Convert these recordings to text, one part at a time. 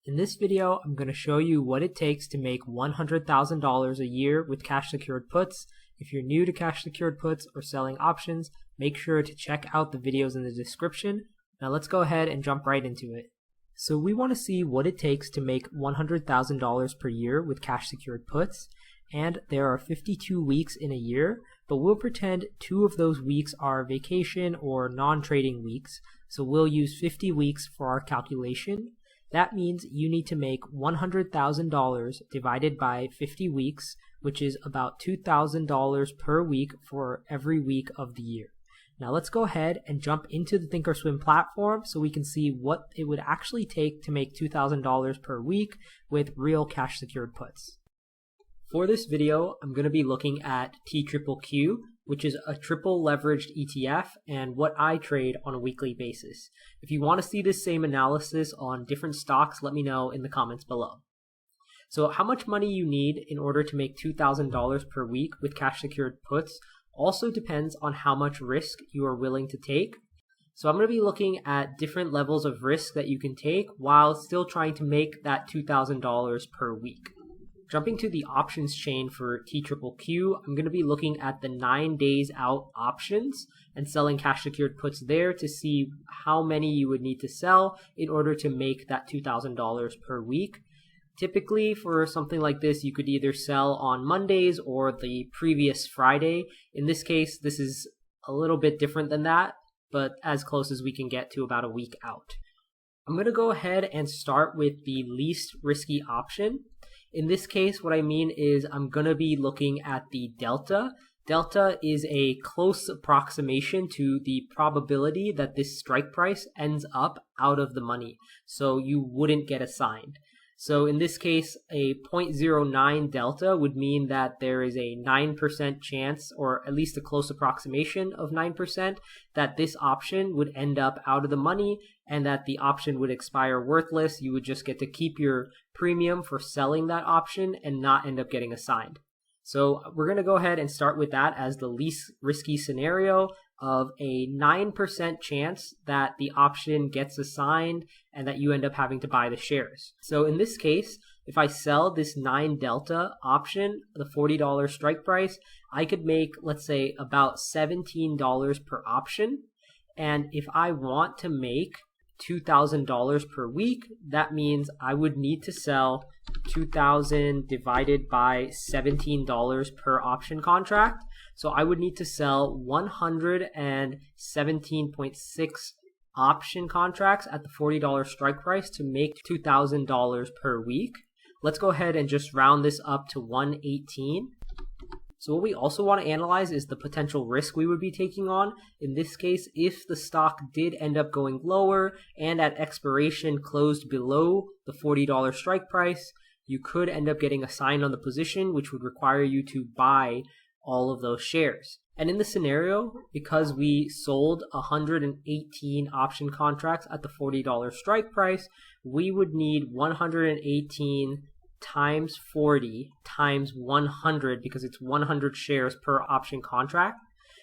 In this video, I'm going to show you what it takes to make $100,000 a year with cash secured puts. If you're new to cash secured puts or selling options, make sure to check out the videos in the description. Now let's go ahead and jump right into it. So we want to see what it takes to make $100,000 per year with cash secured puts. And there are 52 weeks in a year, but we'll pretend 2 of those weeks are vacation or non-trading weeks. So we'll use 50 weeks for our calculation. That means you need to make $100,000 divided by 50 weeks, which is about $2,000 per week for every week of the year. Now let's go ahead and jump into the Thinkorswim platform so we can see what it would actually take to make $2,000 per week with real cash secured puts. For this video, I'm going to be looking at TQQQ, which is a triple leveraged ETF and what I trade on a weekly basis. If you want to see this same analysis on different stocks, let me know in the comments below. So how much money you need in order to make $2,000 per week with cash secured puts also depends on how much risk you are willing to take. So I'm going to be looking at different levels of risk that you can take while still trying to make that $2,000 per week. Jumping to the options chain for TQQQ, I'm going to be looking at the 9 days out options and selling cash secured puts there to see how many you would need to sell in order to make that $2,000 per week. Typically for something like this, you could either sell on Mondays or the previous Friday. In this case, this is a little bit different than that, but as close as we can get to about a week out. I'm going to go ahead and start with the least risky option. In this case, what I mean is I'm going to be looking at the delta. Delta is a close approximation to the probability that this strike price ends up out of the money, so you wouldn't get assigned. So in this case, a 0.09 delta would mean that there is a 9% chance, or at least a close approximation of 9%, that this option would end up out of the money and that the option would expire worthless. You would just get to keep your premium for selling that option and not end up getting assigned. So we're going to go ahead and start with that as the least risky scenario of a 9% chance that the option gets assigned and that you end up having to buy the shares. So in this case, if I sell this 9 delta option, the $40 strike price, I could make, let's say, about $17 per option. And if I want to make $2,000 per week, that means I would need to sell 2,000 divided by $17 per option contract. So I would need to sell 117.6 option contracts at the $40 strike price to make $2,000 per week. Let's go ahead and just round this up to 118. So what we also want to analyze is the potential risk we would be taking on. In this case, if the stock did end up going lower and at expiration closed below the $40 strike price, you could end up getting assigned on the position, which would require you to buy all of those shares. And in the scenario, because we sold 118 option contracts at the $40 strike price, we would need 118 times 40 times 100 because it's 100 shares per option contract.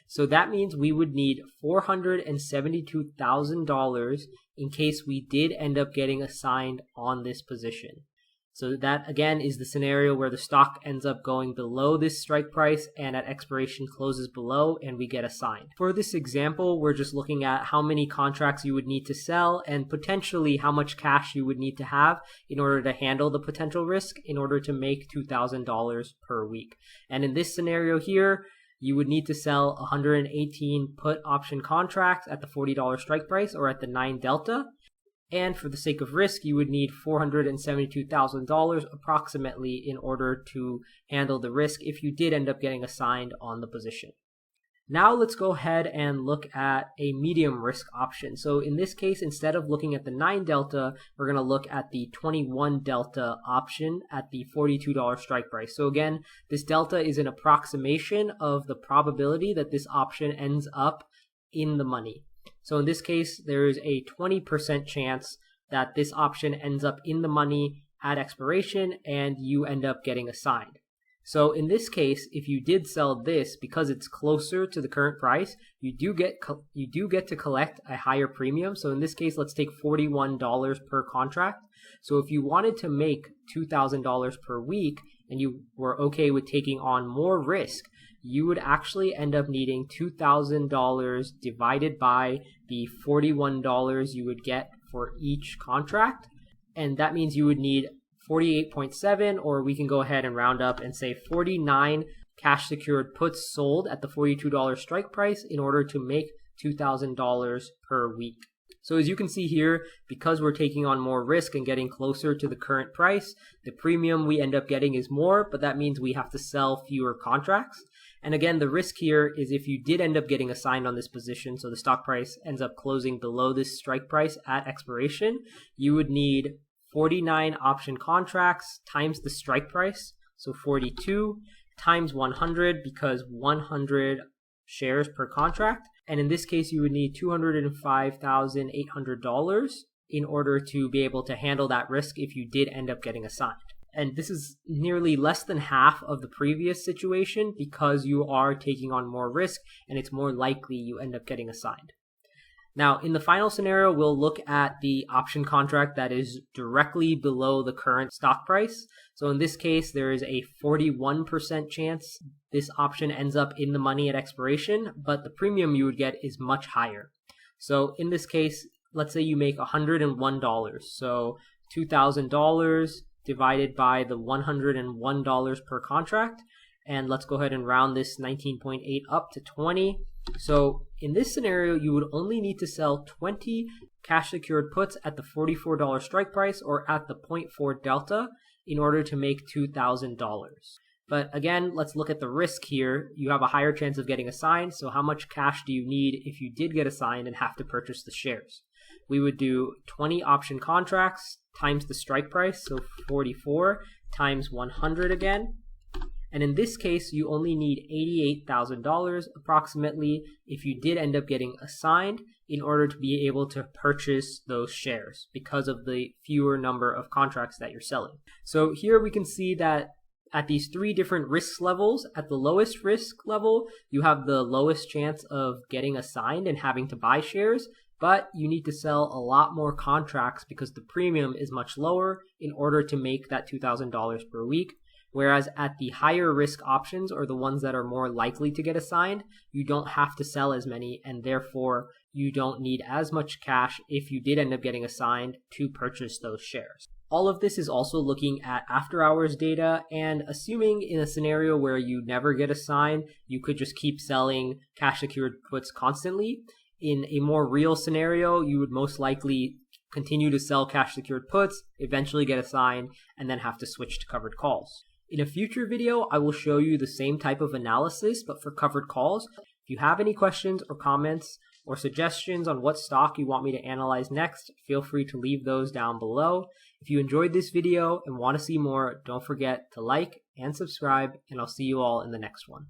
So that means we would need $472,000 in case we did end up getting assigned on this position. So that again is the scenario where the stock ends up going below this strike price and at expiration closes below and we get assigned. For this example, we're just looking at how many contracts you would need to sell and potentially how much cash you would need to have in order to handle the potential risk in order to make $2,000 per week. And in this scenario here, you would need to sell 118 put option contracts at the $40 strike price or at the 9 delta. And for the sake of risk, you would need $472,000 approximately in order to handle the risk if you did end up getting assigned on the position. Now let's go ahead and look at a medium risk option. So in this case, instead of looking at the 9 delta, we're going to look at the 21 delta option at the $42 strike price. So again, this delta is an approximation of the probability that this option ends up in the money. So in this case, there is a 20% chance that this option ends up in the money at expiration and you end up getting assigned. So in this case, if you did sell this, because it's closer to the current price, you do get to collect a higher premium. So in this case, let's take $41 per contract. So if you wanted to make $2,000 per week and you were okay with taking on more risk, you would actually end up needing $2,000 divided by the $41 you would get for each contract. And that means you would need 48.7, or we can go ahead and round up and say 49 cash secured puts sold at the $42 strike price in order to make $2,000 per week. So as you can see here, because we're taking on more risk and getting closer to the current price, the premium we end up getting is more, but that means we have to sell fewer contracts. And again, the risk here is if you did end up getting assigned on this position, so the stock price ends up closing below this strike price at expiration, you would need 49 option contracts times the strike price, so 42 times 100, because 100 shares per contract. And in this case, you would need $205,800 in order to be able to handle that risk if you did end up getting assigned. And this is nearly less than half of the previous situation because you are taking on more risk and it's more likely you end up getting assigned. Now, in the final scenario, we'll look at the option contract that is directly below the current stock price. So in this case, there is a 41% chance this option ends up in the money at expiration, but the premium you would get is much higher. So in this case, let's say you make $101. So $2,000 divided by the $101 per contract. And let's go ahead and round this 19.8 up to 20. So in this scenario, you would only need to sell 20 cash secured puts at the $44 strike price or at the 0.4 delta in order to make $2,000. But again, let's look at the risk here. You have a higher chance of getting assigned. So how much cash do you need if you did get assigned and have to purchase the shares? We would do 20 option contracts times the strike price, so 44 times 100 again. And in this case, you only need $88,000 approximately if you did end up getting assigned in order to be able to purchase those shares because of the fewer number of contracts that you're selling. So here we can see that at these three different risk levels, at the lowest risk level, you have the lowest chance of getting assigned and having to buy shares, but you need to sell a lot more contracts because the premium is much lower in order to make that $2,000 per week. Whereas at the higher risk options, or the ones that are more likely to get assigned, you don't have to sell as many, and therefore you don't need as much cash if you did end up getting assigned to purchase those shares. All of this is also looking at after hours data, and assuming in a scenario where you never get assigned, you could just keep selling cash secured puts constantly. In a more real scenario, you would most likely continue to sell cash secured puts, eventually get assigned, and then have to switch to covered calls. In a future video, I will show you the same type of analysis, but for covered calls. If you have any questions or comments or suggestions on what stock you want me to analyze next, feel free to leave those down below. If you enjoyed this video and want to see more, don't forget to like and subscribe, and I'll see you all in the next one.